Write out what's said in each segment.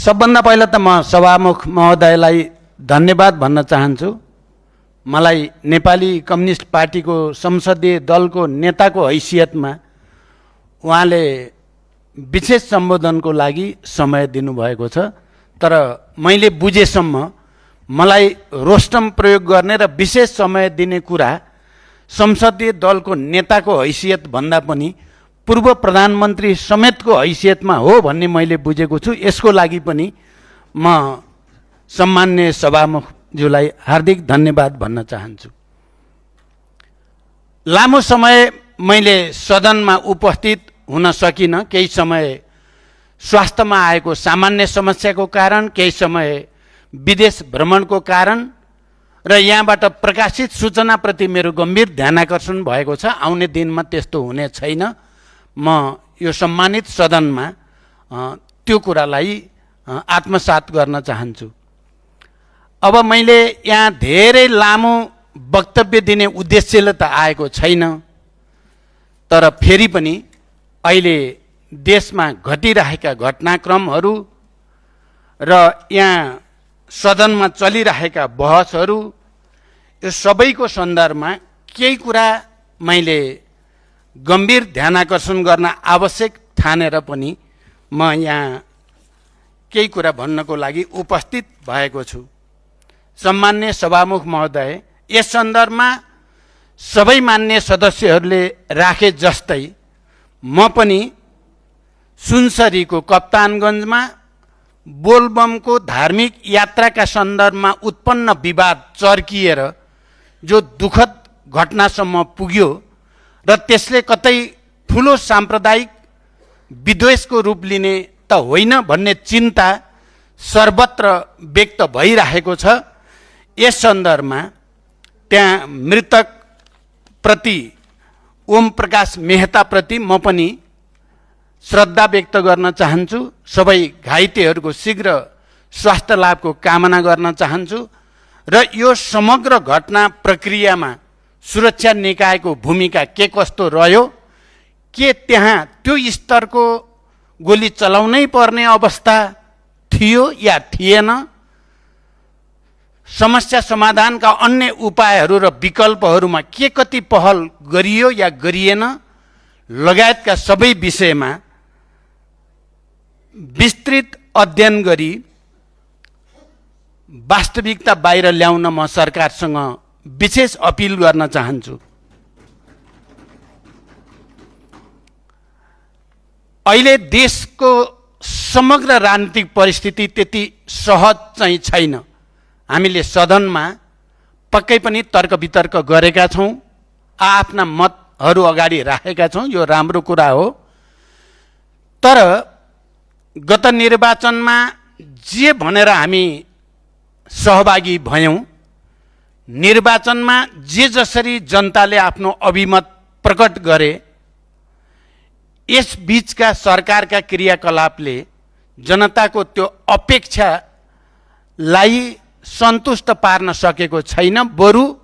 सबभन्दा पहिला त म सभामुख महोदयलाई धन्यवाद भन्न चाहन्छु। मलाई नेपाली कम्युनिस्ट पार्टीको संसदीय दलको नेताको हैसियतमा उहाँले विशेष सम्बोधनको लागि समय दिनुभएको छ। तर मैले बुझेसम्म मलाई रोस्टम प्रयोग गर्ने र विशेष समय दिने कुरा संसदीय दलको नेताको हैसियत भन्दा पनि पूर्व प्रधानमन्त्री समेतको हैसियतमा हो भन्ने मैले बुझेको छु। यसको लागि पनि म सम्मान्य सभामुखज्यूलाई हार्दिक धन्यवाद भन्न चाहन्छु। लामो समय मैले सदनमा उपस्थित हुन सकिनँ। केही समय स्वास्थ्यमा आएको सामान्य समस्याको कारण, केही समय विदेश भ्रमणको कारण र यहाँबाट प्रकाशित सूचनाप्रति मेरो गम्भीर ध्यानाकर्षण भएको छ। आउने दिनमा त्यस्तो हुने छैन। म यो सम्मानित सदनमा त्यो कुरालाई आत्मसात गर्न चाहन्छु। अब मैले यहाँ धेरै लामो वक्तव्य दिने उद्देश्यले त आएको छैन, तर फेरि पनि अहिले देशमा घटिरहेका घटनाक्रमहरू र यहाँ सदनमा चलिरहेका बहसहरू, यो सबैको सन्दर्भमा केही कुरा मैले गम्भीर ध्यानाकर्षण गर्न आवश्यक ठानेर पनि म यहाँ केही कुरा भन्नको लागि उपस्थित भएको छु। सम्मान्य सभामुख महोदय, यस सन्दर्भमा सबै मान्य सदस्यहरूले राखे जस्तै म पनि सुनसरीको कप्तानगञ्जमा बोलबमको धार्मिक यात्राका सन्दर्भमा उत्पन्न विवाद चर्किएर जो दुःखद घटनासम्म पुग्यो र त्यसले कतै ठुलो साम्प्रदायिक विद्वेषको रूप लिने त होइन भन्ने चिन्ता सर्वत्र व्यक्त भइरहेको छ। यस सन्दर्भमा त्यहाँ मृतकप्रति ओम प्रकाश मेहताप्रति म पनि श्रद्धा व्यक्त गर्न चाहन्छु। सबै घाइतेहरूको शीघ्र स्वास्थ्य लाभको कामना गर्न चाहन्छु र यो समग्र घटना प्रक्रियामा सुरक्षा निकायको भूमिका के कस्तो रह्यो, के त्यहाँ त्यो स्तरको गोली चलाउनै पर्ने अवस्था थियो या थिएन, समस्या समाधानका अन्य उपायहरू र विकल्पहरूमा के कति पहल गरियो या गरिएन लगायतका सबै विषयमा विस्तृत अध्ययन गरी वास्तविकता बाहिर ल्याउन म सरकारसँग विशेष अपिल गर्न चाहन्छु। अहिले देशको समग्र राजनीतिक परिस्थिति त्यति सहज चाहिँ छैन। हामीले सदनमा पक्कै पनि तर्क वितर्क गरेका छौँ, आफ्ना मतहरू अगाडि राखेका छौँ, यो राम्रो कुरा हो। तर गत निर्वाचनमा जे भनेर हामी सहभागी भयौँ, निर्वाचनमा जे जसरी जनताले आफ्नो अभिमत प्रकट गरे, यस बीचका सरकारका क्रियाकलापले जनताको त्यो अपेक्षालाई सन्तुष्ट पार्न सकेको छैन। बरु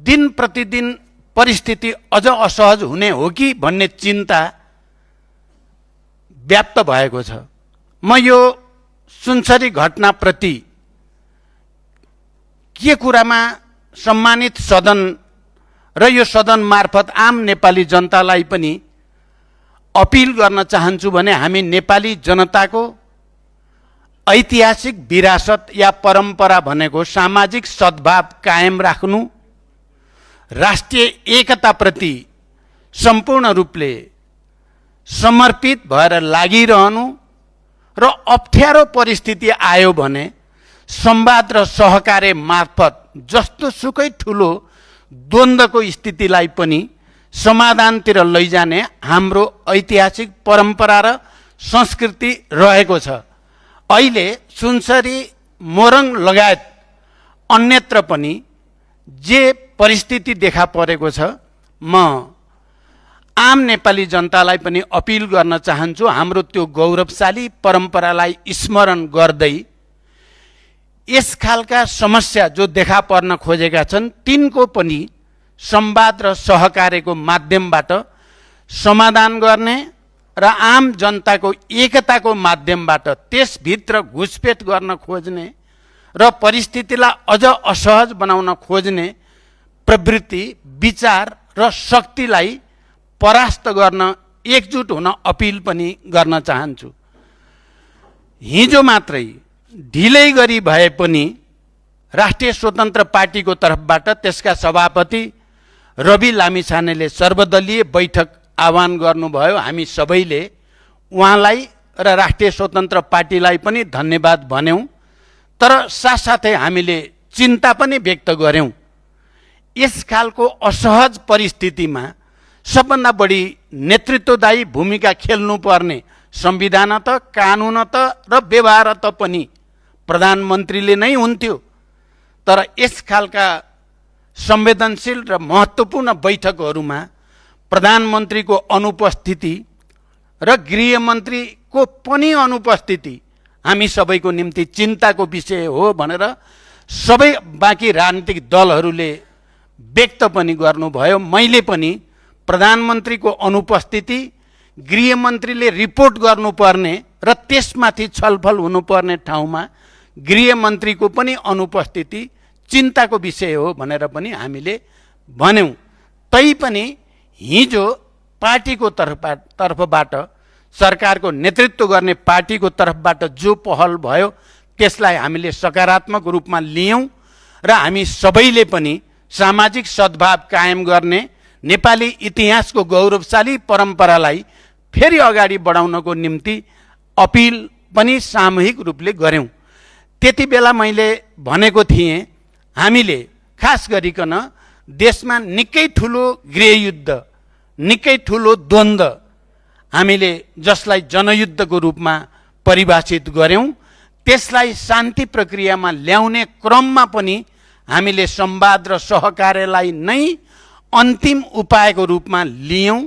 दिन प्रतिदिन परिस्थिति अझ असहज हुने हो कि भन्ने चिन्ता व्याप्त भएको छ। म यो सुनसरी घटनाप्रति के कुरामा सम्मानित सदन र यो सदन मार्फत आम नेपाली जनतालाई पनि अपिल गर्न चाहन्छु भने हामी नेपाली जनताको ऐतिहासिक विरासत या परम्परा भनेको सामाजिक सद्भाव कायम राख्नु, राष्ट्रिय एकताप्रति सम्पूर्ण रूपले समर्पित भएर लागिरहनु र अप्ठ्यारो परिस्थिति आयो भने संवाद र सहकार्य मार्फत जस्तो सुकै ठुलो द्वन्द्वको स्थितिलाई पनि समाधानतिर लैजाने हाम्रो ऐतिहासिक परम्परा र संस्कृति रहेको छ। अहिले सुनसरी, मोरङ लगायत अन्यत्र पनि जे परिस्थिति देखा परेको छ, म आम नेपाली जनतालाई पनि अपिल गर्न चाहन्छु, हाम्रो त्यो गौरवशाली परम्परालाई स्मरण गर्दै यस खालका समस्या जो देखा पर्न खोजेका छन् तिनको पनि संवाद र सहकार्यको माध्यमबाट समाधान गर्ने र आम जनताको एकताको माध्यमबाट त्यसभित्र घुसपेट गर्न खोज्ने र परिस्थितिलाई अझ असहज बनाउन खोज्ने प्रवृत्ति, विचार र शक्तिलाई परास्त गर्न एकजुट हुन अपिल पनि गर्न चाहन्छु। हिजो मात्रै ढिलै गरी भए पनि राष्ट्रिय स्वतन्त्र पार्टीको तर्फबाट त्यसका सभापति रवि लामिछानेले सर्वदलीय बैठक आह्वान गर्नुभयो। हामी सबैले उहाँलाई र राष्ट्रिय स्वतन्त्र पार्टीलाई पनि धन्यवाद भन्यौँ। तर साथसाथै हामीले चिन्ता पनि व्यक्त गर्यौँ। यस खालको असहज परिस्थितिमा सबभन्दा बढी नेतृत्वदायी भूमिका खेल्नुपर्ने संविधानत, कानुनत र व्यवहारत पनि प्रधानमन्त्रीले नै हुन्थ्यो। तर यस खालका संवेदनशील र महत्त्वपूर्ण बैठकहरूमा प्रधानमन्त्रीको अनुपस्थिति र गृहमन्त्रीको पनि अनुपस्थिति हामी सबैको निम्ति चिन्ताको विषय हो भनेर सबै बाँकी राजनीतिक दलहरूले व्यक्त पनि गर्नुभयो। मैले पनि प्रधानमन्त्रीको अनुपस्थिति, गृहमन्त्रीले रिपोर्ट गर्नुपर्ने र त्यसमाथि छलफल हुनुपर्ने ठाउँमा गृहमन्त्रीको पनि अनुपस्थिति चिन्ताको विषय हो भनेर पनि हामीले भन्यौँ। तैपनि हिजो पार्टीको तर्फबाट, सरकारको नेतृत्व गर्ने पार्टीको तर्फबाट जो पहल भयो त्यसलाई हामीले सकारात्मक रूपमा लियौँ र हामी सबैले पनि सामाजिक सद्भाव कायम गर्ने नेपाली इतिहासको गौरवशाली परम्परालाई फेरि अगाडि बढाउनको निम्ति अपिल पनि सामूहिक रूपले गर्यौँ। त्यति बेला मैले भनेको थिएँ, हामीले खास गरिकन देशमा निकै ठुलो गृहयुद्ध, निकै ठुलो द्वन्द्व हामीले जसलाई जनयुद्धको रूपमा परिभाषित गर्यौँ, त्यसलाई शान्ति प्रक्रियामा ल्याउने क्रममा पनि हामीले संवाद र सहकार्यलाई नै अन्तिम उपायको रूपमा लियौँ,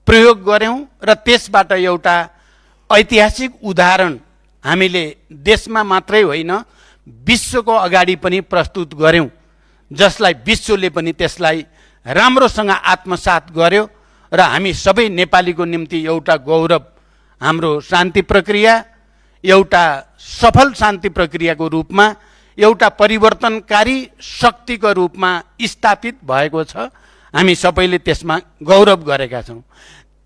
प्रयोग गर्यौँ र त्यसबाट एउटा ऐतिहासिक उदाहरण हामीले देशमा मात्रै होइन विश्वको अगाडि पनि प्रस्तुत गर्यौँ, जसलाई विश्वले पनि त्यसलाई राम्रोसँग आत्मसात गर्यो र हामी सबै नेपालीको निम्ति एउटा गौरव, हाम्रो शान्ति प्रक्रिया एउटा सफल शान्ति प्रक्रियाको रूपमा एउटा परिवर्तनकारी शक्तिको रूपमा स्थापित भएको छ। हामी सबैले त्यसमा गौरव गरेका छौँ।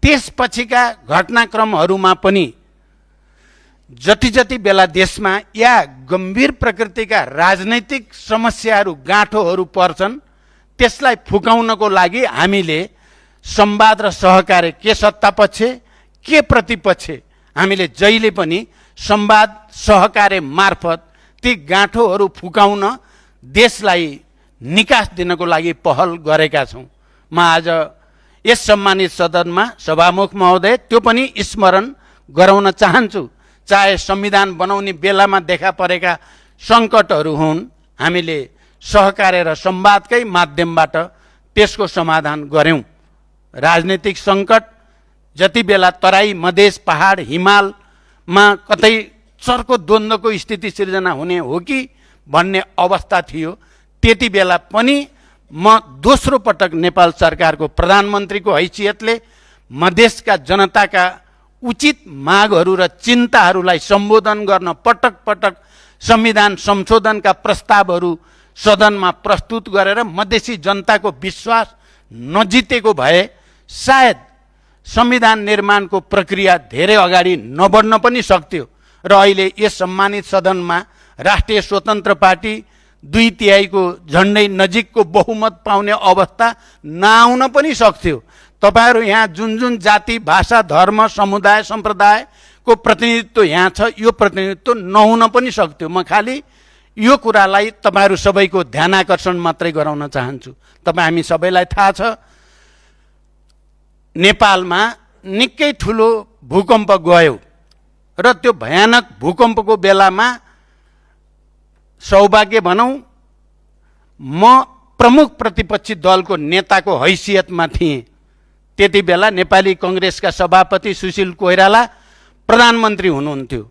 त्यसपछिका घटनाक्रमहरूमा पनि जति जति बेला देशमा या गम्भीर प्रकृतिका राजनैतिक समस्याहरू, गाँठोहरू पर्छन्, त्यसलाई फुकाउनको लागि हामीले संवाद र सहकार्य, के सत्तापक्ष के प्रतिपक्ष, हामीले जहिले पनि संवाद सहकार्य मार्फत ती गाँठोहरू फुकाउन, देशलाई निकास दिनको लागि पहल गरेका छौँ। म आज यस सम्मानित सदनमा सभामुख महोदय त्यो पनि स्मरण गराउन चाहन्छु। चाहे संविधान बनाउने बेलामा देखा परेका सङ्कटहरू हुन्, हामीले सहकार्य र संवादकै माध्यमबाट त्यसको समाधान गर्यौँ। राजनीतिक सङ्कट जति बेला तराई, मधेस, पहाड, हिमालमा कतै चर्को द्वन्द्वको स्थिति सिर्जना हुने हो कि भन्ने अवस्था थियो, त्यति बेला पनि म दोस्रो पटक नेपाल सरकारको प्रधानमन्त्रीको हैसियतले मधेसका जनताका उचित मागहरू र चिन्ताहरूलाई सम्बोधन गर्न पटक पटक संविधान संशोधनका प्रस्तावहरू सदनमा प्रस्तुत गरेर मधेसी जनताको विश्वास नजितेको भए सायद संविधान निर्माणको प्रक्रिया धेरै अगाडि नबढ्न पनि सक्थ्यो र अहिले यस सम्मानित सदनमा राष्ट्रिय स्वतन्त्र पार्टी 2/3 झन्डै नजिकको बहुमत पाउने अवस्था नआउन पनि सक्थ्यो। तपाईहरू यहाँ जुन जुन जाति, भाषा, धर्म, समुदाय, सम्प्रदायको प्रतिनिधित्व यहाँ छ, यो प्रतिनिधित्व नहुन पनि सक्थ्यो। म खालि यो कुरालाई तपाईहरू सबैको ध्यानाकर्षण मात्रै गराउन चाहन्छु। हामी सबैलाई थाहा छ, नेपालमा निकै ठुलो भूकम्प गयो र त्यो भयानक भूकम्पको बेलामा सौभाग्य भनौँ, म प्रमुख प्रतिपक्षी दलको नेताको हैसियतमा थिएँ। त्यति बेला नेपाली कङ्ग्रेसका सभापति सुशील कोइराला प्रधानमन्त्री हुनुहुन्थ्यो।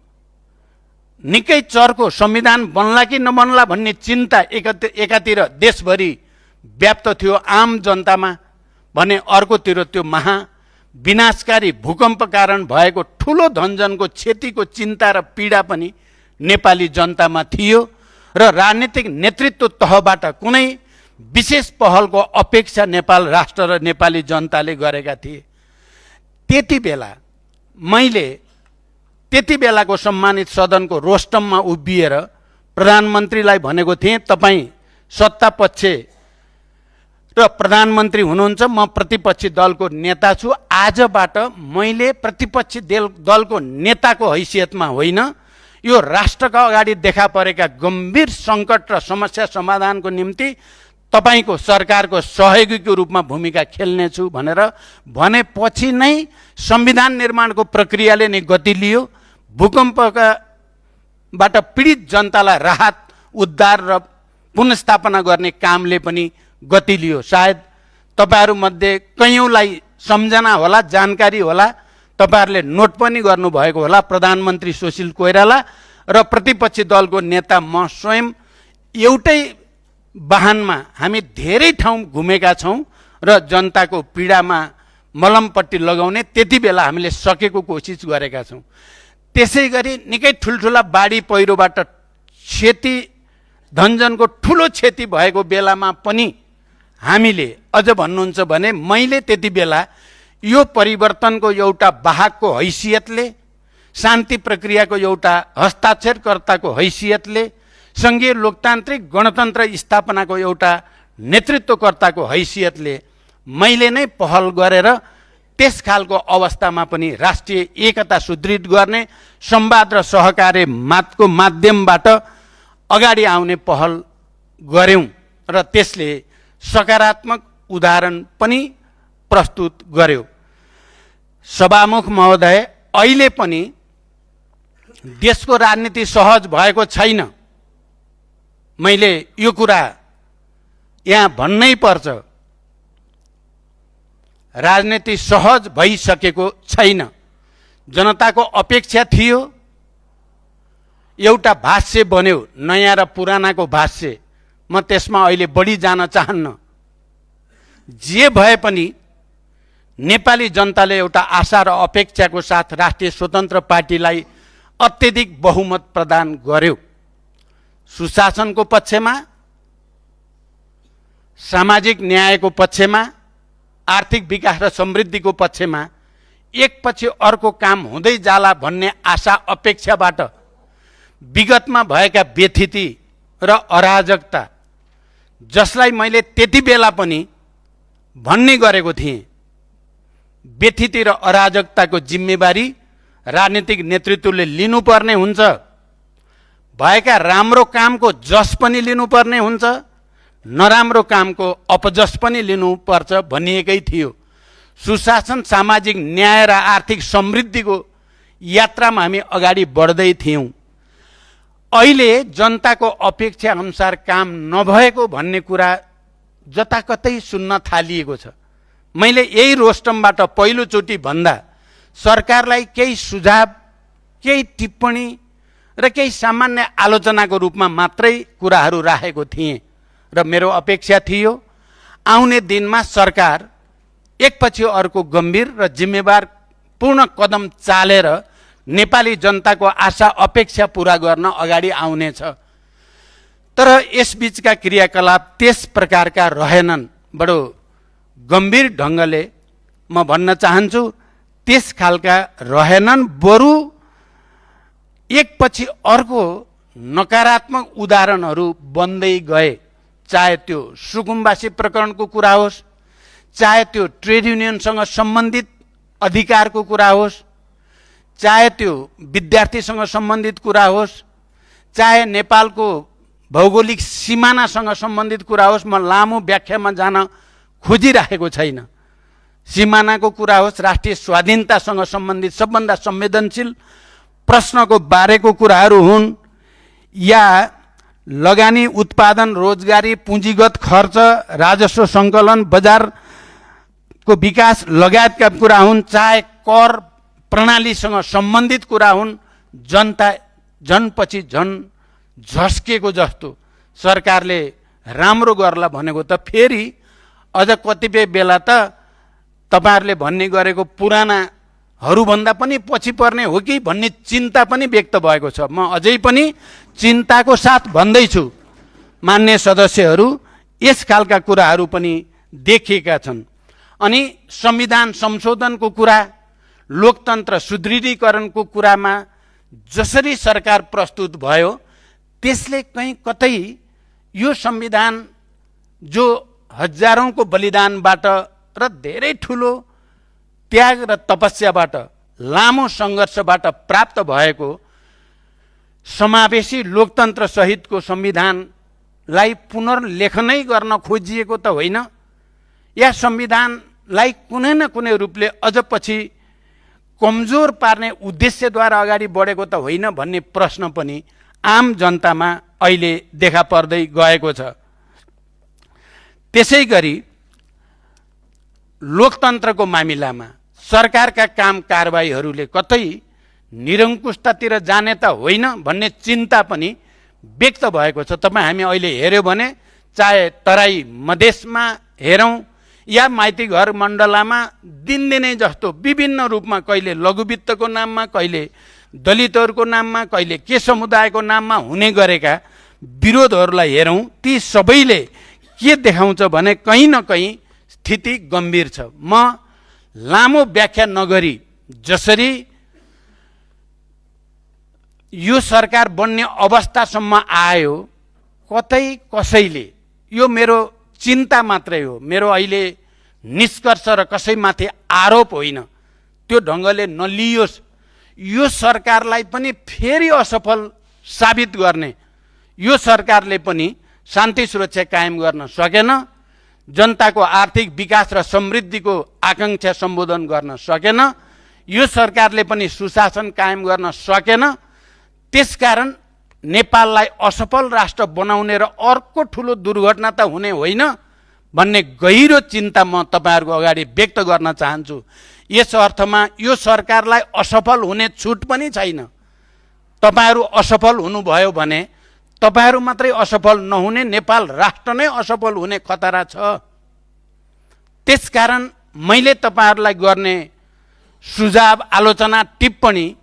निकै चर्को संविधान बन्ला कि नबन्ला भन्ने चिन्ता एकातिर देशभरि व्याप्त थियो आम जनतामा भने, अर्कोतिर त्यो विनाशकारी भूकम्प कारण भएको ठुलो धनजनको क्षतिको चिन्ता र पीडा पनि नेपाली जनतामा थियो र राजनीतिक नेतृत्व तहबाट कुनै विशेष पहलको अपेक्षा नेपाल राष्ट्र र नेपाली जनताले गरेका थिए। त्यति बेला मैले त्यति बेलाको सम्मानित सदनको रोस्टममा उभिएर प्रधानमन्त्रीलाई भनेको थिएँ, तपाईँ सत्तापक्ष र प्रधानमन्त्री हुनुहुन्छ, म प्रतिपक्षी दलको नेता छु। आजबाट मैले प्रतिपक्षी दलको नेताको हैसियतमा होइन, यो राष्ट्रका अगाडि देखा परेका गम्भीर सङ्कट र समस्या समाधानको निम्ति तपाईँको सरकारको सहयोगीको रूपमा भूमिका खेल्नेछु भनेर भनेपछि नै संविधान निर्माणको प्रक्रियाले नै गति लियो। भूकम्पबाट पीडित जनतालाई राहत, उद्धार र पुनर्स्थापना गर्ने कामले पनि गति लियो। सायद तपाईँहरूमध्ये कयौँलाई सम्झना होला, जानकारी होला, तपाईँहरूले नोट पनि गर्नुभएको होला। प्रधानमन्त्री सुशील कोइराला र प्रतिपक्षी दलको नेता म स्वयं एउटै वाहनमा हामी धेरै ठाउँ घुमेका छौँ र जनताको पीडामा मलमपट्टि लगाउने त्यति बेला हामीले सकेको कोसिस गरेका छौँ। त्यसै गरी निकै ठुल्ठुला बाढी पहिरोबाट क्षति, धनजनको ठुलो क्षति भएको बेलामा पनि हामीले अझ भन्नुहुन्छ भने मैले त्यति बेला यो परिवर्तनको एउटा वाहकको हैसियतले, शान्ति प्रक्रियाको एउटा हस्ताक्षरकर्ताको हैसियतले, सङ्घीय लोकतान्त्रिक गणतन्त्र स्थापनाको एउटा नेतृत्वकर्ताको हैसियतले मैले नै पहल गरेर त्यस खालको अवस्थामा पनि राष्ट्रिय एकता सुदृढ गर्ने, संवाद र सहकार्यको माध्यमबाट अगाडि आउने पहल गर्यौँ र त्यसले सकारात्मक उदाहरण पनि प्रस्तुत गर्यो। सभामुख महोदय, अहिले पनि देशको राजनीति सहज भएको छैन। मैले यो कुरा यहाँ भन्नै पर्छ, राजनीति सहज भइसकेको छैन। जनताको अपेक्षा थियो, एउटा भाष्य बन्यो, नयाँ र पुरानाको भाष्य। म त्यसमा अहिले बढी जान चाहन्न। जे भए पनि नेपाली जनताले एउटा आशा र अपेक्षाको साथ राष्ट्रिय स्वतन्त्र पार्टीलाई अत्यधिक बहुमत प्रदान गर्यो। सुशासनको पक्षमा, सामाजिक न्यायको पक्षमा, आर्थिक विकास र समृद्धिको पक्षमा एकपछि अर्को काम हुँदै जाला भन्ने आशा अपेक्षाबाट विगतमा भएका व्यथिति र अराजकता, जसलाई मैले त्यति बेला पनि भन्ने गरेको थिएँ, व्यथिति र अराजकताको जिम्मेवारी राजनीतिक नेतृत्वले लिनुपर्ने हुन्छ। भएका राम्रो कामको जस पनि लिनुपर्ने हुन्छ, नराम्रो कामको अपजस पनि लिनुपर्छ भनिएकै थियो। सुशासन, सामाजिक न्याय र आर्थिक समृद्धिको यात्रामा हामी अगाडि बढ्दै थियौँ। अहिले जनताको अपेक्षा अनुसार काम नभएको भन्ने कुरा जताकतै सुन्न थालिएको छ। मैले यही रोस्टमबाट पहिलोचोटि भन्दा सरकारलाई केही सुझाव, केही टिप्पणी र केही सामान्य आलोचनाको रूपमा मात्रै कुराहरू राखेको थिएँ र मेरो अपेक्षा थियो आउने दिनमा सरकार एकपछि अर्को गम्भीर र जिम्मेवार पूर्ण कदम चालेर नेपाली जनताको आशा अपेक्षा पूरा गर्न अगाडि आउनेछ। तर यसबीचका क्रियाकलाप त्यस प्रकारका रहेनन्। बडो गम्भीर ढङ्गले म भन्न चाहन्छु, त्यस खालका रहेनन्। बरु एकपछि अर्को नकारात्मक उदाहरणहरू बन्दै गए। चाहे त्यो सुकुम्बासी प्रकरणको कुरा होस्, चाहे त्यो ट्रेड युनियनसँग सम्बन्धित अधिकारको कुरा होस्, चाहे त्यो विद्यार्थीसँग सम्बन्धित कुरा होस्, चाहे नेपालको भौगोलिक सिमानासँग सम्बन्धित कुरा होस्। म लामो व्याख्यामा जान खोजिराखेको छैन। सिमानाको कुरा होस्, राष्ट्रिय स्वाधीनतासँग सम्बन्धित सबभन्दा संवेदनशील प्रश्नको बारेको कुराहरू हुन्, या लगानी, उत्पादन, रोजगारी, पुँजीगत खर्च, राजस्व सङ्कलन, बजारको विकास लगायतका कुरा हुन्, चाहे कर प्रणालीसँग सम्बन्धित कुरा हुन्, जनता झनपछि झन झस्केको जस्तो सरकारले राम्रो गर्ला भनेको त फेरि अझ कतिपय बेला त तपाईहरुले भन्ने गरेको पुरानाहरूभन्दा पनि पछि पर्ने हो कि भन्ने चिन्ता पनि व्यक्त भएको छ। म अझै पनि चिन्ताको साथ भन्दैछु, मान्य सदस्यहरू, यस खालका कुराहरू पनि देखिएका छन्। अनि संविधान संशोधनको कुरा, लोकतन्त्र सुदृढीकरणको कुरामा जसरी सरकार प्रस्तुत भयो, त्यसले कहीँ कतै यो संविधान जो हजारौंको बलिदानबाट र धेरै ठुलो त्याग र तपस्याबाट, लामो सङ्घर्षबाट प्राप्त भएको समावेशी लोकतन्त्र सहितको संविधानलाई पुनर्लेखनै गर्न खोजिएको त होइन, या संविधानलाई कुनै न कुनै रूपले अझ पछि कमजोर पार्ने उद्देश्यद्वारा अगाडि बढेको त होइन भन्ने प्रश्न पनि आम जनतामा अहिले देखा पर्दै गएको छ। त्यसैगरी लोकतन्त्रको मामिलामा सरकारका काम कारबाहीहरूले कतै निरङ्कुशतातिर जाने त होइन भन्ने चिन्ता पनि व्यक्त भएको छ। हामी अहिले हेर्यो भने चाहे तराई मधेसमा हेरौँ या माइती घर मण्डलामा दिनदिनै जस्तो विभिन्न रूपमा, कहिले लघुवित्तको नाममा, कहिले दलितहरूको नाममा, कहिले के समुदायको नाममा हुने गरेका विरोधहरूलाई हेरौँ, ती सबैले के देखाउँछ भने कहीँ न कहीँ स्थिति गम्भीर छ। म लामो व्याख्या नगरी जसरी यो सरकार बन्ने अवस्थासम्म आयो, कतै कसैले, यो मेरो चिन्ता मात्रै हो, मेरो अहिले निष्कर्ष र कसैमाथि आरोप होइन, त्यो ढङ्गले नलियोस्। यो सरकारलाई पनि फेरि असफल साबित गर्ने, यो सरकारले पनि शान्ति सुरक्षा कायम गर्न सकेन, जनताको आर्थिक विकास र समृद्धिको आकांक्षा सम्बोधन गर्न सकेन, यो सरकारले पनि सुशासन कायम गर्न सकेन। त्यसकारण नेपाललाई असफल राष्ट्र बनाउने र अर्को ठुलो दुर्घटना त हुने होइन भन्ने गहिरो चिन्ता म तपाईहरुको अगाडि व्यक्त गर्न चाहन्छु। यस अर्थमा यो सरकारलाई असफल हुने छुट पनि छैन। तपाईहरु असफल हुनुभयो भने तपाईहरु मात्रै असफल नहुने, नेपाल राष्ट्र नै असफल हुने खतरा छ। त्यसकारण मैले तपाईहरुलाई गर्ने सुझाव, आलोचना, टिप्पणी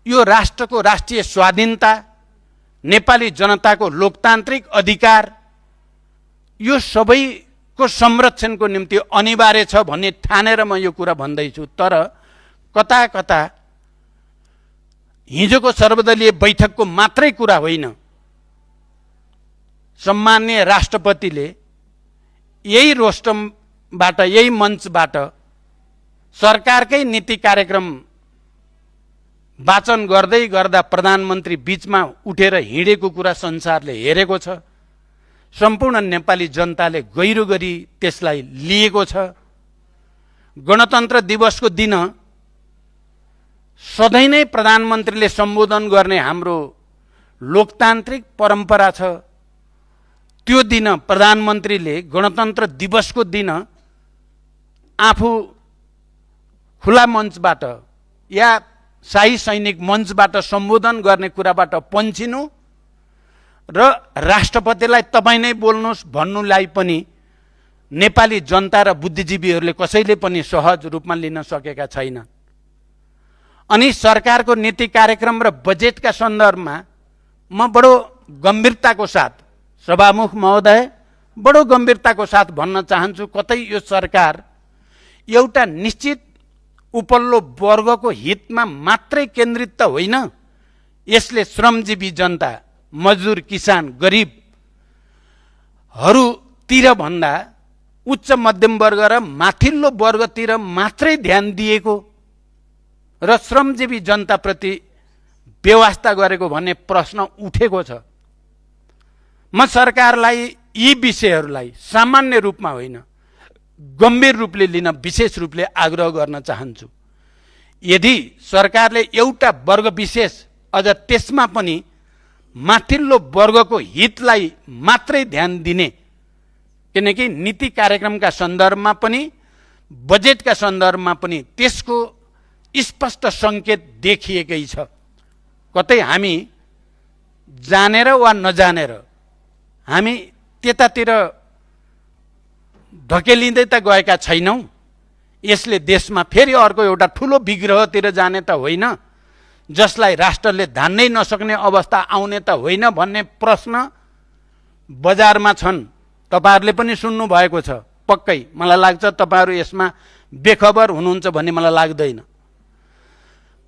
यो राष्ट्रको राष्ट्रिय स्वाधीनता, नेपाली जनताको लोकतान्त्रिक अधिकार, यो सबैको संरक्षणको निम्ति अनिवार्य छ भन्ने ठानेर म यो कुरा भन्दैछु। तर कता कता हिजोको सर्वदलीय बैठकको मात्रै कुरा होइन, सम्माननीय राष्ट्रपतिले यही रोस्टमबाट, यही मञ्चबाट सरकारकै नीति कार्यक्रम वाचन गर्दै गर्दा प्रधानमन्त्री बीचमा उठेर हिँडेको कुरा संसारले हेरेको छ। सम्पूर्ण नेपाली जनताले गहिरो गरी त्यसलाई लिएको छ। गणतन्त्र दिवसको दिन सधैँ नै प्रधानमन्त्रीले सम्बोधन गर्ने हाम्रो लोकतान्त्रिक परम्परा छ। त्यो दिन प्रधानमन्त्रीले गणतन्त्र दिवसको दिन आफू खुला मञ्चबाट या शाही सैनिक मञ्चबाट सम्बोधन गर्ने कुराबाट पन्छिनु र राष्ट्रपतिलाई तपाईं नै बोल्नुहोस् भन्नुलाई पनि नेपाली जनता र बुद्धिजीवीहरूले कसैले पनि सहज रूपमा लिन सकेका छैन। अनि सरकारको नीति कार्यक्रम र बजेटका सन्दर्भमा म बडो गम्भीरताको साथ, सभामुख महोदय, बडो गम्भीरताको साथ भन्न चाहन्छु, कतै यो सरकार एउटा निश्चित उपल्लो वर्गको हितमा मात्रै केन्द्रित त होइन, यसले श्रमजीवी जनता, मजदुर, किसान, गरिबहरूतिर भन्दा उच्च मध्यम वर्ग र माथिल्लो वर्गतिर मात्रै ध्यान दिएको र श्रमजीवी जनताप्रति व्यवस्था गरेको भन्ने प्रश्न उठेको छ। म सरकारलाई यी विषयहरूलाई सामान्य रूपमा होइन, गम्भीर रूपले लिन विशेष रूपले आग्रह गर्न चाहन्छु। यदि सरकारले एउटा वर्ग विशेष, अझ त्यसमा पनि माथिल्लो वर्गको हितलाई मात्रै ध्यान दिने, किनकि नीति कार्यक्रमका सन्दर्भमा पनि बजेटका सन्दर्भमा पनि त्यसको स्पष्ट सङ्केत देखिएकै छ। कतै हामी जानेर वा नजानेर हामी त्यतातिर धकेलिँदै त गएका छैनौँ। यसले देशमा फेरि अर्को एउटा ठुलो विग्रहतिर जाने त होइन, जसलाई राष्ट्रले धान्नै नसक्ने अवस्था आउने त होइन भन्ने प्रश्न बजारमा छन्। तपाईहरुले पनि सुन्नु भएको छ पक्कै। मलाई लाग्छ तपाईहरु यसमा बेखबर हुनुहुन्छ भन्ने मलाई लाग्दैन।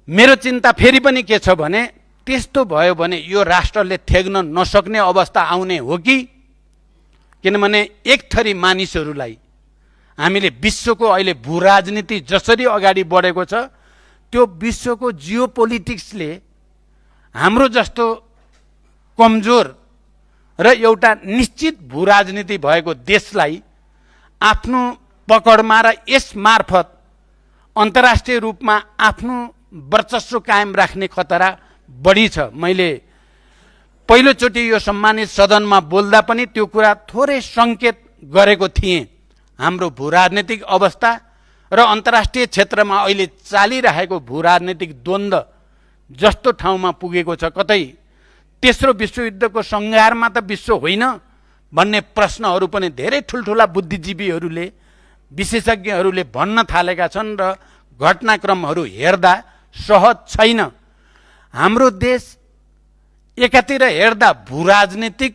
मेरो चिन्ता फेरि पनि के छ भने त्यस्तो भयो भने यो राष्ट्रले थेग्न नसक्ने अवस्था आउने हो कि, किनभने एक थरी मानिसहरूलाई हामीले विश्वको अहिले भूराजनीति जसरी अगाडि बढेको छ त्यो विश्वको जियोपोलिटिक्सले हाम्रो जस्तो कमजोर र एउटा निश्चित भूराजनीति भएको देशलाई आफ्नो पकडमा र यस मार्फत अन्तर्राष्ट्रिय रूपमा आफ्नो वर्चस्व कायम राख्ने खतरा बढी छ। मैले पहिलोचोटि यो सम्मानित सदनमा बोल्दा पनि त्यो कुरा थोरै संकेत गरेको थिएँ। हाम्रो भूराजनीतिक अवस्था र अन्तर्राष्ट्रिय क्षेत्रमा अहिले चालिरहेको भूराजनीतिक द्वन्द्व जस्तो ठाउँमा पुगेको छ, कतै तेस्रो विश्वयुद्धको संहारमा त विश्व होइन भन्ने प्रश्नहरू पनि धेरै ठुल्ठुला बुद्धिजीवीहरूले विशेषज्ञहरूले भन्न थालेका छन् र घटनाक्रमहरू हेर्दा सहज छैन। हाम्रो देश एकातिर हेर्दा भूराजनीतिक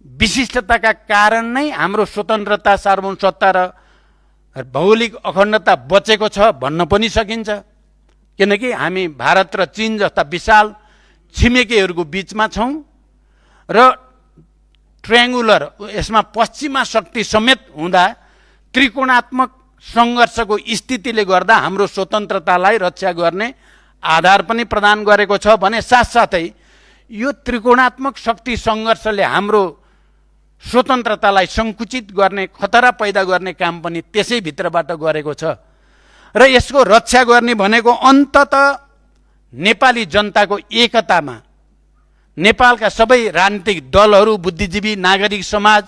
विशिष्टताका कारण नै हाम्रो स्वतन्त्रता, सार्वभौमसत्ता र भौगोलिक अखण्डता बचेको छ भन्न पनि सकिन्छ, किनकि हामी भारत र चीन जस्ता विशाल छिमेकीहरूको बीचमा छौं र ट्रायंगुलर यसमा पश्चिमा शक्ति समेत हुँदा त्रिकोणात्मक संघर्षको स्थितिले गर्दा हाम्रो स्वतन्त्रतालाई रक्षा गर्ने आधार पनि प्रदान गरेको छ भने साथसाथै यो त्रिकोणात्मक शक्ति संघर्षले हाम्रो स्वतन्त्रतालाई संकुचित गर्ने, खतरा पैदा गर्ने काम पनि त्यसै भित्रबाट गरेको छ र यसको रक्षा गर्ने भनेको अन्ततः नेपाली जनताको एकतामा नेपालका सबै राजनीतिक दलहरू, बुद्धिजीवी, नागरिक समाज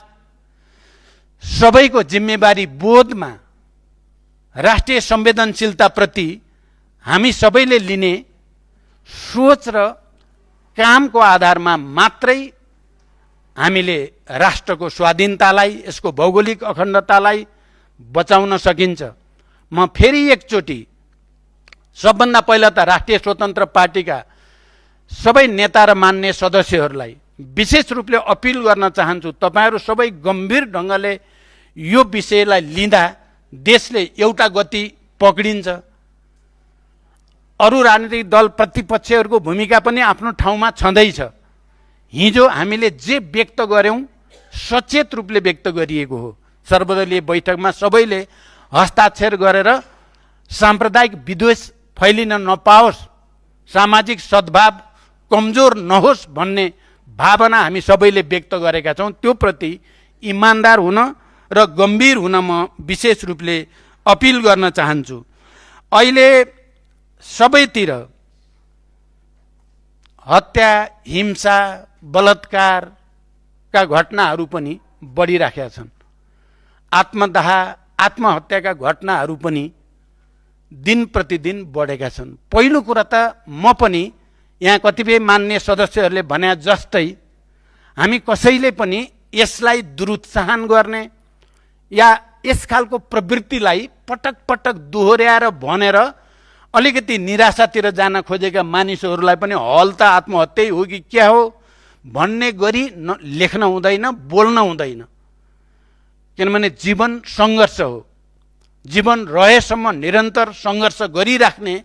सबैको जिम्मेवारी बोधमा राष्ट्रिय संवेदनशीलताप्रति हामी सबैले लिने सोच र कामको आधारमा मात्रै हामीले राष्ट्रको स्वाधीनतालाई, यसको भौगोलिक अखण्डतालाई बचाउन सकिन्छ। म फेरि एकचोटि सबभन्दा पहिला त राष्ट्रिय स्वतन्त्र पार्टीका सबै नेता र मान्य सदस्यहरूलाई विशेष रूपले अपिल गर्न चाहन्छु, तपाईहरु सबै गम्भीर ढंगले यो विषयलाई लिँदा देशले एउटा गति पक्रिन्छ। अरु राजनीतिक दल प्रतिपक्षहरूको भूमिका पनि आफ्नो ठाउँमा छँदैछ। हिजो हामीले जे व्यक्त गर्यौं सचेत रूपले व्यक्त गरिएको हो। सर्वदलीय बैठकमा सबैले हस्ताक्षर गरेर साम्प्रदायिक विद्वेष फैलिन नपाओस्, सामाजिक सद्भाव कमजोर नहोस् भन्ने भावना हामी सबैले व्यक्त गरेका छौं। त्यो प्रति इमानदार हुन र गम्भीर हुन म विशेष रूपले अपिल गर्न चाहन्छु। अहिले सबैतिर हत्या, हिंसा, बलात्कारका घटनाहरू पनि बढिराखेका छन्। आत्मदाह, आत्महत्याका घटनाहरू पनि दिन प्रतिदिन बढेका छन्। पहिलो कुरा त म पनि यहाँ कतिपय मान्य सदस्यहरूले भने जस्तै हामी कसैले पनि यसलाई दुरुत्साहन गर्ने या यस खालको प्रवृत्तिलाई पटक पटक दोहोर्याएर भनेर अलिकति निराशातिर जान खोजेका मानिसहरूलाई पनि हल त आत्महत्या हो कि क्या हो भन्ने गरी लेख्न हुँदैन, बोल्न हुँदैन। किनभने जीवन संघर्ष हो। जीवन रहेसम्म निरन्तर संघर्ष गरिराख्ने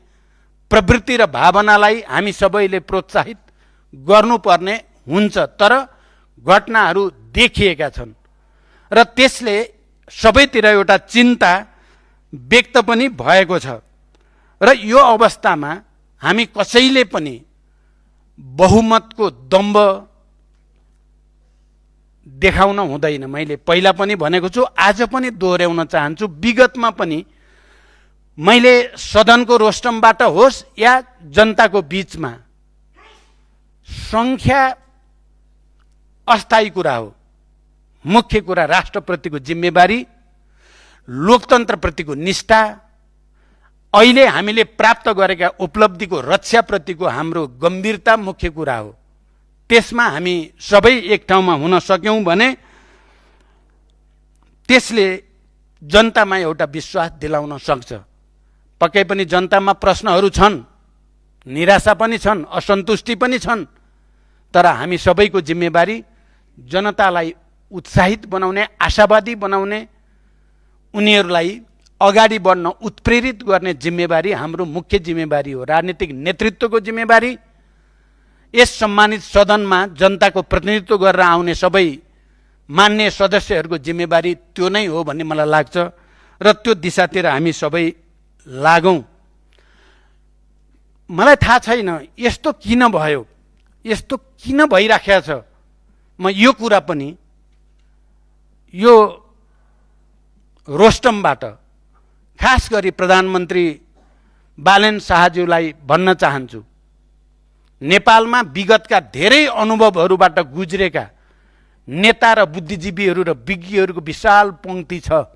प्रवृत्ति र भावनालाई हामी सबैले प्रोत्साहित गर्नुपर्ने हुन्छ। तर घटनाहरू देखिएका छन् र त्यसले सबैतिर एउटा चिन्ता व्यक्त पनि भएको छ र यो अवस्थामा हामी कसैले पनि बहुमतको दम्भ देखाउन हुँदैन। मैले पहिला पनि भनेको छु, आज पनि दोहोर्याउन चाहन्छु। विगतमा पनि मैले सदनको रोस्टमबाट होस् या जनताको बीचमा, संख्या अस्थायी कुरा हो। मुख्य कुरा राष्ट्रप्रतिको जिम्मेवारी, लोकतन्त्रप्रतिको निष्ठा, अहिले हामीले प्राप्त गरेका उपलब्धिको रक्षाप्रतिको हाम्रो गम्भीरता मुख्य कुरा हो। त्यसमा हामी सबै एक ठाउँमा हुन सक्यौं भने त्यसले जनतामा एउटा विश्वास दिलाउन सक्छ। पक्कै पनि जनतामा प्रश्नहरू छन्, निराशा पनि छन्, असन्तुष्टि पनि छन्, तर हामी सबैको जिम्मेवारी जनतालाई उत्साहित बनाउने, आशावादी बनाउने, उनीहरूलाई अगाडि बढ्न उत्प्रेरित गर्ने जिम्मेवारी हाम्रो मुख्य जिम्मेवारी हो। राजनीतिक नेतृत्वको जिम्मेवारी, यस सम्मानित सदनमा जनताको प्रतिनिधित्व गरेर आउने सबै मान्य सदस्यहरूको जिम्मेवारी त्यो नै हो भन्ने मलाई लाग्छ र त्यो दिशातिर हामी सबै लागौँ। मलाई थाहा छैन यस्तो किन भयो, यस्तो किन भइराखेको छ। म यो कुरा पनि यो रोस्टमबाट खास गरी प्रधानमन्त्री बालेन शाहज्यूलाई भन्न चाहन्छु। नेपालमा विगतका धेरै अनुभवहरूबाट गुज्रेका नेता र बुद्धिजीवीहरू र विज्ञहरूको विशाल पंक्ति छ।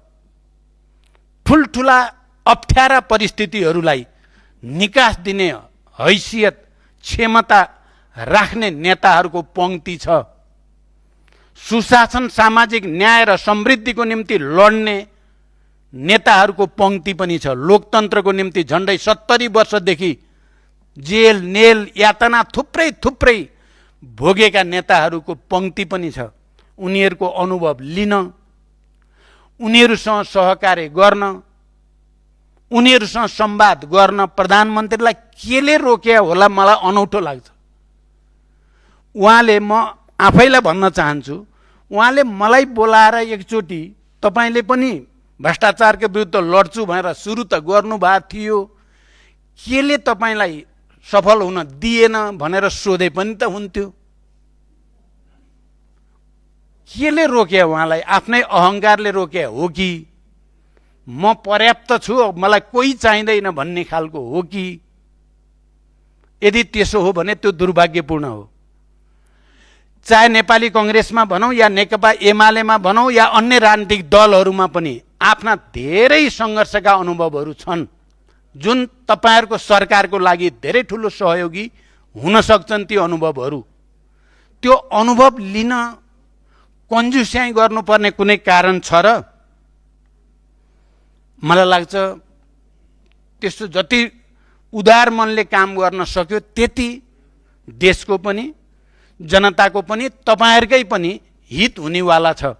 ठुल्ठुला अप्ठ्यारा परिस्थितिहरूलाई निकास दिने हैसियत, क्षमता राख्ने नेताहरूको पंक्ति छ। सुशासन, सामाजिक न्याय र समृद्धिको निम्ति लड्ने नेताहरूको पंक्ति पनि छ। लोकतन्त्रको निम्ति झन्डै 70 वर्षदेखि जेल नेल यातना थुप्रै थुप्रै भोगेका नेताहरूको पंक्ति पनि छ। उनीहरूको अनुभव लिन, उनीहरूसँग सहकार्य गर्न, उनीहरूसँग संवाद गर्न प्रधानमन्त्रीलाई केले रोक्या होला मलाई अनौठो लाग्छ। उहाँले, म आफैलाई भन्न चाहन्छु, उहाँले मलाई बोलाएर एकचोटि तपाईले पनि भ्रष्टाचारको विरुद्ध लड्छु भनेर सुरु त गर्नुभएको थियो, केले तपाईलाई सफल हुन दिएन भनेर सोधे पनि त हुन्थ्यो। केले रोके उहाँलाई? आफ्नै अहङ्कारले रोके हो कि म पर्याप्त छु, मलाई कोही चाहिँदैन भन्ने खालको हो कि? यदि त्यसो हो भने त्यो दुर्भाग्यपूर्ण हो। चाहे नेपाली कांग्रेसमा भनौँ या नेकपा एमालेमा भनौँ या अन्य राजनीतिक दलहरूमा पनि आफ्ना धेरै सङ्घर्षका अनुभवहरू छन्, जुन तपाईहरुको सरकारको लागि धेरै ठुलो सहयोगी हुन सक्छन्। ती अनुभवहरू, त्यो अनुभव लिन कन्जुस्याइ गर्नुपर्ने कुनै कारण छ र? मलाई लाग्छ त्यस्तो जति उदार मनले काम गर्न सक्यो त्यति देशको पनि जनताको पनि तपाईहरुकै पनि हित हुनेवाला छ।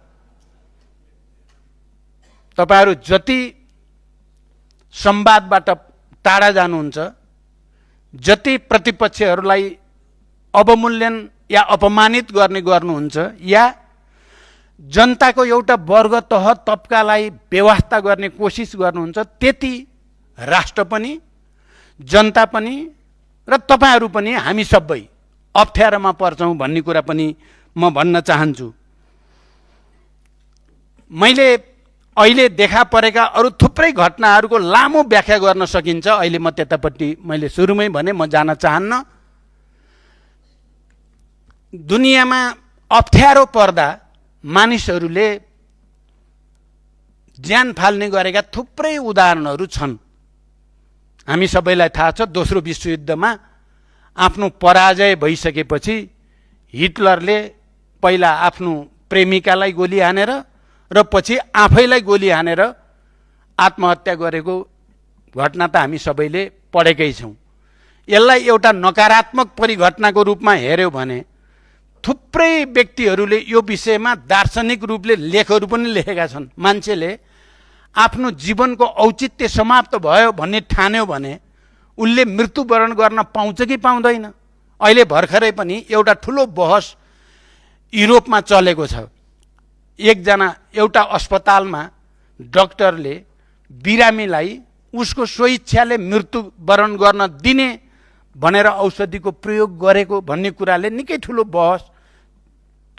तपाईहरु जति संवादबाट टाढा जानुहुन्छ, जति प्रतिपक्षहरूलाई अवमूल्यन या अपमानित गर्नुहुन्छ या जनताको एउटा वर्ग तह तबकालाई व्यवस्था गर्ने कोसिस गर्नुहुन्छ, त्यति राष्ट्र पनि जनता पनि र तपाईहरु पनि हामी सबै अप्ठ्यारोमा पर्छौं भन्ने कुरा पनि म भन्न चाहन्छु। मैले अहिले देखा परेका अरु थुप्रै घटनाहरूको लामो व्याख्या गर्न सकिन्छ। अहिले म त्यतापट्टि मैले सुरुमै भने म जान चाहन्न। दुनियाँमा अप्ठ्यारो पर्दा मानिसहरूले ज्यान फाल्ने गरेका थुप्रै उदाहरणहरू छन्। हामी सबैलाई थाहा छ, दोस्रो विश्वयुद्धमा आफ्नो पराजय भइसकेपछि हिटलरले पहिला आफ्नो प्रेमिकालाई गोली हानेर र पछि आफैलाई गोली हानेर आत्महत्या गरेको घटना त हामी सबैले पढेकै छौं। यसलाई एउटा नकारात्मक परिघटनाको रूपमा हेर्यो भने थुप्रै व्यक्तिहरूले यो विषयमा दार्शनिक रूपले लेखहरू पनि लेखेका छन्। मान्छेले आफ्नो जीवनको औचित्य समाप्त भयो भन्ने ठान्यो भने उनले मृत्युवरण गर्न पाउँछ कि पाउँदैन? अहिले भर्खरै पनि एउटा ठुलो बहस युरोपमा चलेको छ। एकजना एउटा अस्पतालमा डाक्टरले बिरामीलाई उसको स्वेच्छाले मृत्युवरण गर्न दिने भनेर औषधिको प्रयोग गरेको भन्ने कुराले निकै ठुलो बहस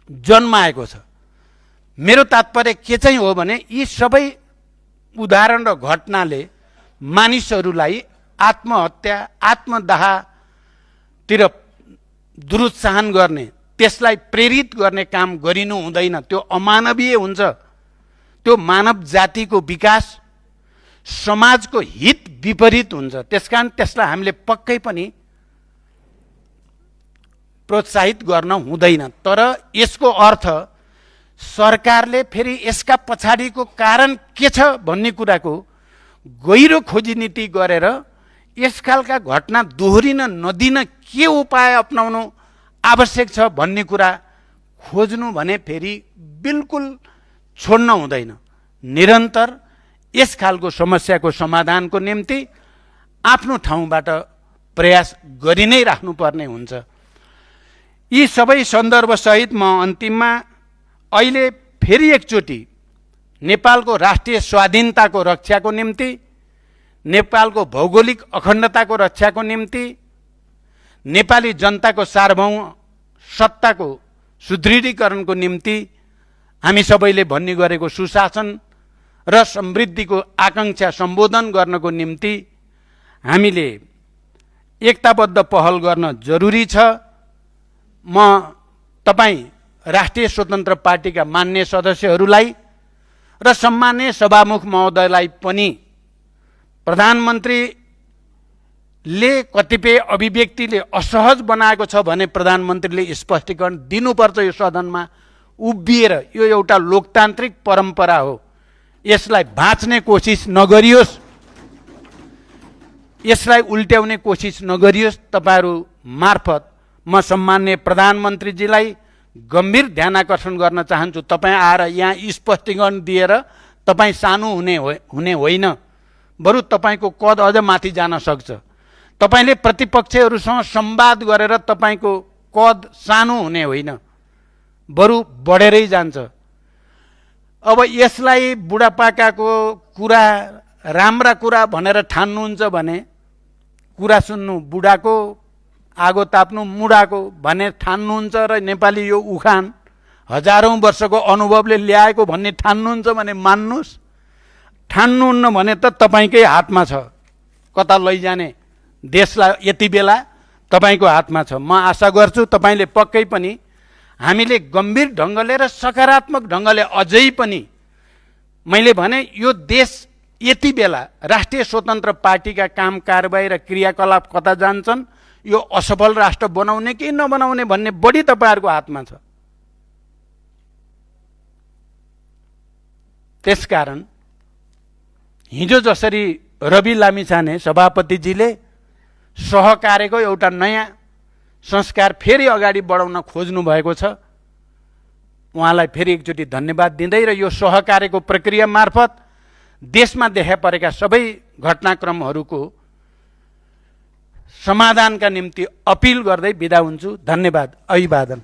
जन्माएको छ। मेरो तात्पर्य के चाहिँ हो भने यी सबै उदाहरण र घटनाले मानिसहरूलाई आत्महत्या, आत्मदाहतिर दुरुत्साहन गर्ने, त्यसलाई प्रेरित गर्ने काम गरिनु हुँदैन। त्यो अमानवीय हुन्छ। त्यो मानव जातिको विकास, समाजको हित विपरीत हुन्छ। त्यसकारण त्यसलाई हामीले पक्कै पनि प्रोत्साहित गर्न हुँदैन। तर यसको अर्थ सरकारले फेरि यसका पछाडिको कारण के छ भन्ने कुराको गहिरो खोजी नीति गरेर यस खालका घटना दोहोरिन नदिन के उपाय अपनाउनु आवश्यक छ भन्ने कुरा खोज्नु भने फेरि बिल्कुल छोड्न हुँदैन। निरन्तर यस खालको समस्याको समाधानको निम्ति आफ्नो ठाउँबाट प्रयास गरि नै राख्नुपर्ने हुन्छ। यी सबै सन्दर्भसहित म अन्तिममा अहिले फेरि एकचोटि नेपालको राष्ट्रिय स्वाधीनताको रक्षाको निम्ति, नेपालको भौगोलिक अखण्डताको रक्षाको निम्ति, नेपाली जनताको सार्वभौम सत्ताको सुदृढीकरणको निम्ति हामी सबैले भन्ने गरेको सुशासन र समृद्धिको आकांक्षा सम्बोधन गर्नको निम्ति हामीले एकताबद्ध पहल गर्न जरुरी छ। म तपाईँ राष्ट्रिय स्वतन्त्र पार्टीका मान्य सदस्यहरूलाई र सम्मान्य सभामुख महोदयलाई पनि प्रधानमन्त्रीले कतिपय अभिव्यक्तिले असहज बनाएको छ भने प्रधानमन्त्रीले स्पष्टीकरण दिनुपर्छ। यो सदनमा उभिएर यो एउटा लोकतान्त्रिक परम्परा हो, यसलाई भाँच्ने कोसिस नगरियोस्, यसलाई उल्ट्याउने कोसिस नगरियोस्। तपाईहरू मार्फत म सम्मान्य प्रधानमन्त्रीजीलाई गम्भीर ध्यान आकर्षण गर्न चाहन्छु। तपाईँ आएर यहाँ स्पष्टीकरण दिएर तपाईँ सानो हुने होइन, बरु तपाईँको कद अझ माथि जान सक्छ। तपाईँले प्रतिपक्षहरूसँग संवाद गरेर तपाईँको कद सानो हुने होइन, बरु बढेरै जान्छ। अब यसलाई बुढापाकाको कुरा, राम्रा कुरा भनेर ठान्नुहुन्छ भने कुरा सुन्नु बुढाको, आगो ताप्नु मुढाको भनेर ठान्नुहुन्छ र नेपाली यो उखान हजारौं वर्षको अनुभवले ल्याएको भन्ने ठान्नुहुन्छ भने मान्नुहोस्। ठान्नुहुन्न भने त तपाईँकै हातमा छ, कता लैजाने देशलाई यति बेला तपाईँको हातमा छ। म आशा गर्छु तपाईँले पक्कै पनि हामीले गम्भीर ढङ्गले र सकारात्मक ढङ्गले अझै पनि, मैले भने यो देश यति बेला राष्ट्रिय स्वतन्त्र पार्टीका काम कारबाही र क्रियाकलाप कता जान्छन्, यो असफल राष्ट्र बनाउने कि नबनाउने भन्ने बढी तपाईँहरूको हातमा छ। त्यसकारण हिजो जसरी रवि लामिछाने सभापतिजीले सहकार्यको एउटा नयाँ संस्कार फेरि अगाडि बढाउन खोज्नु भएको छ, उहाँलाई फेरि एकचोटि धन्यवाद दिँदै र यो सहकार्यको प्रक्रिया मार्फत देशमा देखा परेका सबै घटनाक्रमहरूको समाधानका निम्ति अपिल गर्दै बिदा हुन्छु। धन्यवाद। अभिवादन।